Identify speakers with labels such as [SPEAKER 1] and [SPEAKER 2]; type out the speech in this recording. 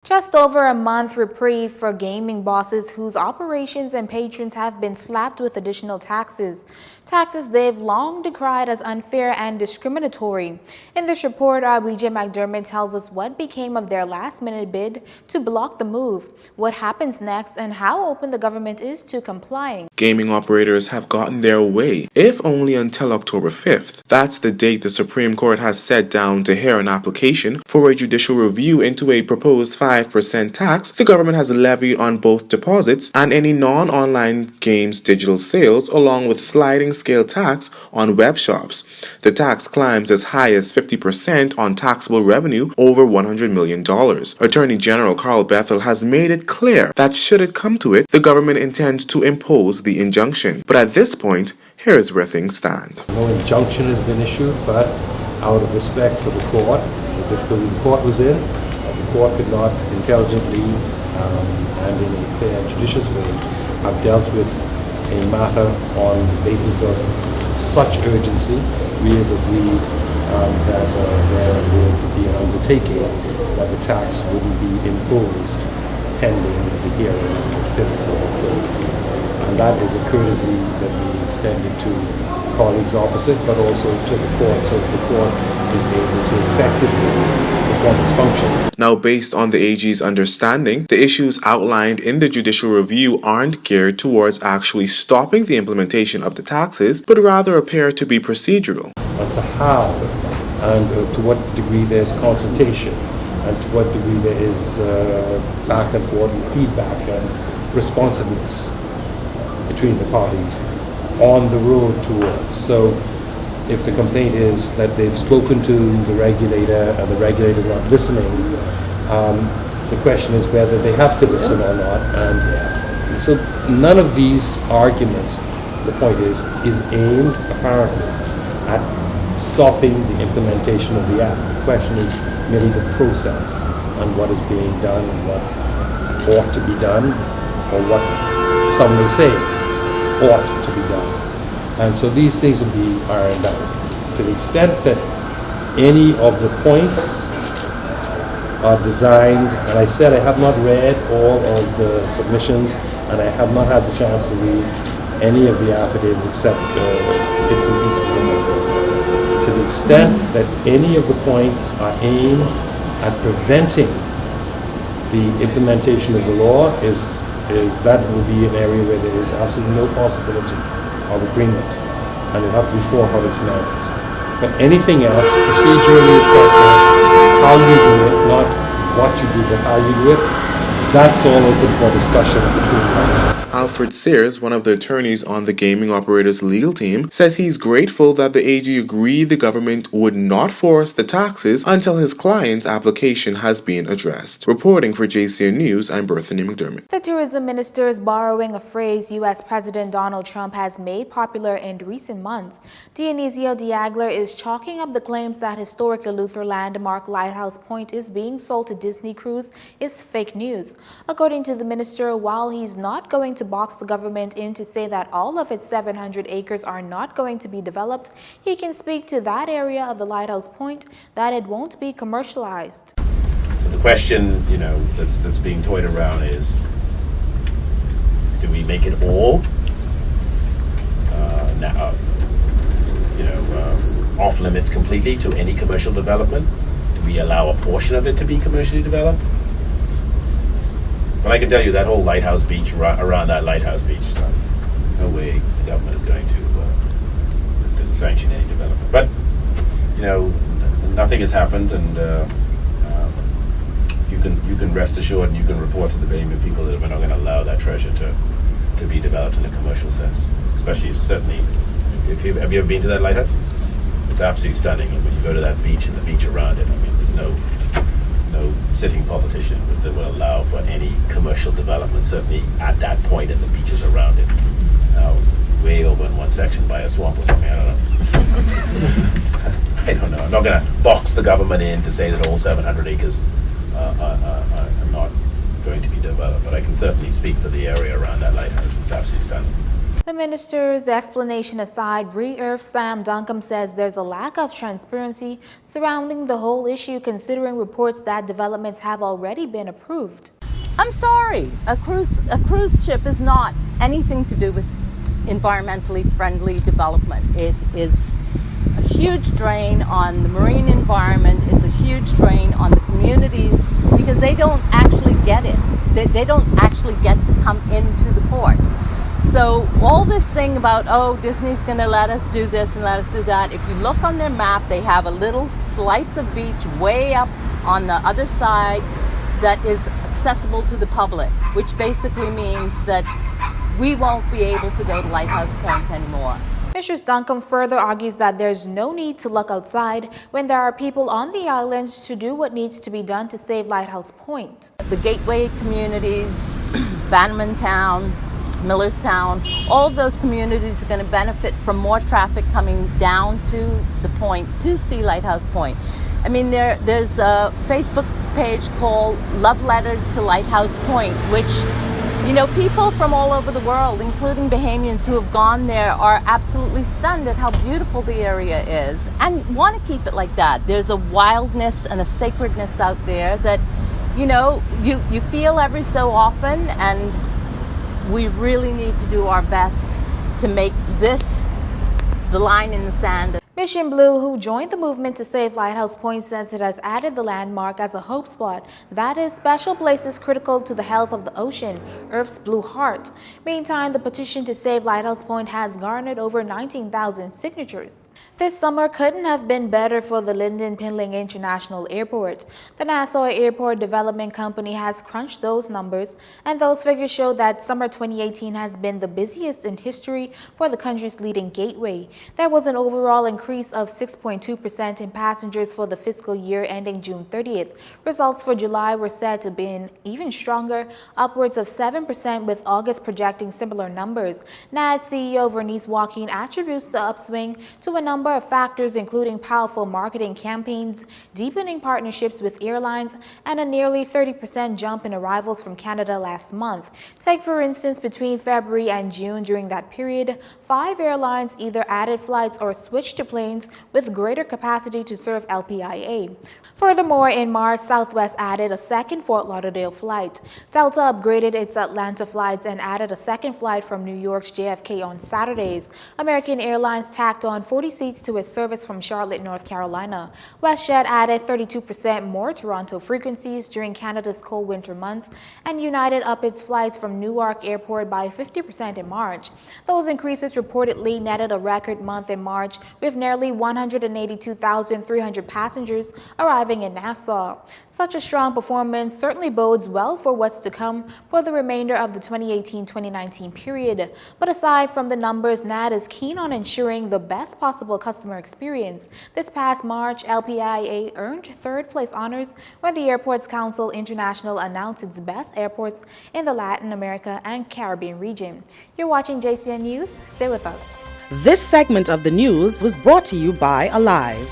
[SPEAKER 1] Just over a month reprieve for gaming bosses whose operations and patrons have been slapped with additional taxes. Taxes they've long decried as unfair and discriminatory. In this report, our BJ McDermott tells us what became of their last-minute bid to block the move, what happens next, and how open the government is to complying.
[SPEAKER 2] Gaming operators have gotten their way, if only until October 5th. That's the date the Supreme Court has set down to hear an application for a judicial review into a proposed 5% tax the government has levied on both deposits and any non-online games digital sales, along with sliding scale tax on web shops. The tax climbs as high as 50% on taxable revenue over $100 million. Attorney General Carl Bethel has made it clear that should it come to it, the government intends to impose the injunction. But at this point, here is where things stand.
[SPEAKER 3] No injunction has been issued, but out of respect for the court, the difficulty the court was in, the court could not intelligently and in a fair, judicious way have dealt with a matter on the basis of such urgency. We have agreed that there would be an undertaking that the tax wouldn't be imposed pending the hearing of the 5th of October. And that is a courtesy that we extended to colleagues opposite, but also to the court, so that the court is able to effectively perform its function.
[SPEAKER 2] Now, based on the AG's understanding, the issues outlined in the judicial review aren't geared towards actually stopping the implementation of the taxes, but rather appear to be procedural.
[SPEAKER 3] As to how and to what degree there's consultation, and to what degree there is back and forth and feedback and responsiveness between the parties on the road towards. So if the complaint is that they've spoken to the regulator and the regulator is not listening, the question is whether they have to listen or not. And so none of these arguments, the point is aimed apparently at stopping the implementation of the act. The question is merely the process and what is being done and what ought to be done, or what some may say ought to be done. And so these things will be ironed out. To the extent that any of the points are designed, and I said I have not read all of the submissions, and I have not had the chance to read any of the affidavits except bits and pieces of them. To the extent that any of the points are aimed at preventing the implementation of the law, is that will be an area where there is absolutely no possibility of agreement, and it'll have to be 400 amendments. But anything else, procedurally, etc., how you do it, not what you do, but how you do it, that's all open for discussion between counsel.
[SPEAKER 2] Alfred Sears, one of the attorneys on the gaming operators legal team, says he's grateful that the AG agreed the government would not force the taxes until his client's application has been addressed. Reporting for JCN News, I'm Berthany McDermott.
[SPEAKER 1] The tourism minister is borrowing a phrase U.S. President Donald Trump has made popular in recent months. Dionisio Diagler is chalking up the claims that historic Eleuthera landmark Lighthouse Point is being sold to Disney Cruise is fake news. According to the minister, while he's not going to box the government in to say that all of its 700 acres are not going to be developed, he can speak to that area of the Lighthouse Point that it won't be commercialized.
[SPEAKER 4] So the question, that's being toyed around is, do we make it all off limits completely to any commercial development? Do we allow a portion of it to be commercially developed? But I can tell you that whole lighthouse beach, around that lighthouse beach, there's no way the government is going to sanction any development. But, nothing has happened, and you can rest assured and you can report to the Bay Area people that we're not going to allow that treasure to be developed in a commercial sense. Especially, certainly, have you ever been to that lighthouse? It's absolutely stunning. And when you go to that beach and the beach around it, there's no sitting politician that will allow for any commercial development, certainly at that point and the beaches around it. Way over in one section by a swamp or something, I don't know. I don't know. I'm not going to box the government in to say that all 700 acres are not going to be developed, but I can certainly speak for the area around that lighthouse. It's absolutely stunning.
[SPEAKER 1] The minister's explanation aside, Re-Earth Sam Duncombe says there's a lack of transparency surrounding the whole issue, considering reports that developments have already been approved.
[SPEAKER 5] I'm sorry, a cruise ship is not anything to do with environmentally friendly development. It is a huge drain on the marine environment. It's a huge drain on the communities because they don't actually get it. They don't actually get to come into the port. So all this thing about, oh, Disney's going to let us do this and let us do that. If you look on their map, they have a little slice of beach way up on the other side that is accessible to the public, which basically means that we won't be able to go to Lighthouse Point anymore.
[SPEAKER 1] Mr. Duncombe further argues that there's no need to look outside when there are people on the island to do what needs to be done to save Lighthouse Point.
[SPEAKER 5] The gateway communities, Bannerman Town, Millerstown, all of those communities are going to benefit from more traffic coming down to the point to see Lighthouse Point. I mean, there's a Facebook page called Love Letters to Lighthouse Point, which, you know, people from all over the world, including Bahamians who have gone there, are absolutely stunned at how beautiful the area is and want to keep it like that. There's a wildness and a sacredness out there that, you know, you feel every so often, and we really need to do our best to make this the line in the sand.
[SPEAKER 1] Mission Blue, who joined the movement to save Lighthouse Point, says it has added the landmark as a hope spot. That is, special places critical to the health of the ocean, Earth's blue heart. Meantime, the petition to save Lighthouse Point has garnered over 19,000 signatures. This summer couldn't have been better for the Lynden Pinling International Airport. The Nassau Airport Development Company has crunched those numbers, and those figures show that summer 2018 has been the busiest in history for the country's leading gateway. There was an overall increase of 6.2% in passengers for the fiscal year ending June 30th. Results for July were said to be even stronger, upwards of 7%, with August projecting similar numbers. NAD CEO Vernice Joaquin attributes the upswing to a number of factors, including powerful marketing campaigns, deepening partnerships with airlines, and a nearly 30% jump in arrivals from Canada last month. Take, for instance, between February and June. During that period, 5 airlines either added flights or switched to planes with greater capacity to serve LPIA. Furthermore, in March, Southwest added a second Fort Lauderdale flight. Delta upgraded its Atlanta flights and added a second flight from New York's JFK on Saturdays. American Airlines tacked on 40 seats to its service from Charlotte, North Carolina. WestJet added 32% more Toronto frequencies during Canada's cold winter months, and United upped its flights from Newark Airport by 50% in March. Those increases reportedly netted a record month in March, with nearly 182,300 passengers arriving in Nassau. Such a strong performance certainly bodes well for what's to come for the remainder of the 2018-2019 period. But aside from the numbers, NAD is keen on ensuring the best possible customer experience. This past March, LPIA earned third-place honors when the Airports Council International announced its best airports in the Latin America and Caribbean region. You're watching JCN News. Stay with us.
[SPEAKER 6] This segment of the news was brought to you by Alive.